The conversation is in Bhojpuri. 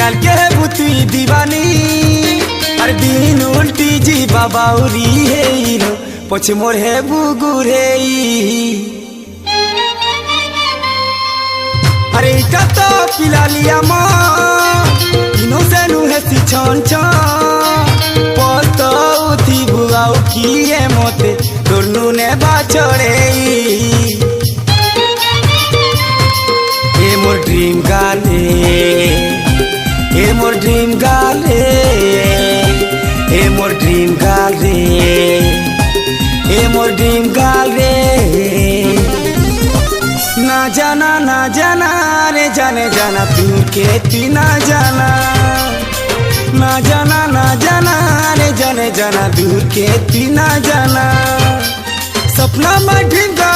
गाल के है बुती दीवानी अरे दिन उल्टी जी बाबाउरी है रो पछ मोर है बुगुर है अरे तो पिला लिया माँ इनो से नु है सी छन छन पतो उठी बुआऊ की है मोते तोरनु ने बाछड़े ये मोर ड्रीम गाले ये मोर ड्रीम गाले ये मोर ड्रीम गाले ये मोर ड्रीम गाले ना जाना रे जाने जाना तू के ती ना जाना रे जाने जाना दूर के ती ना जाना सपना में ढींगा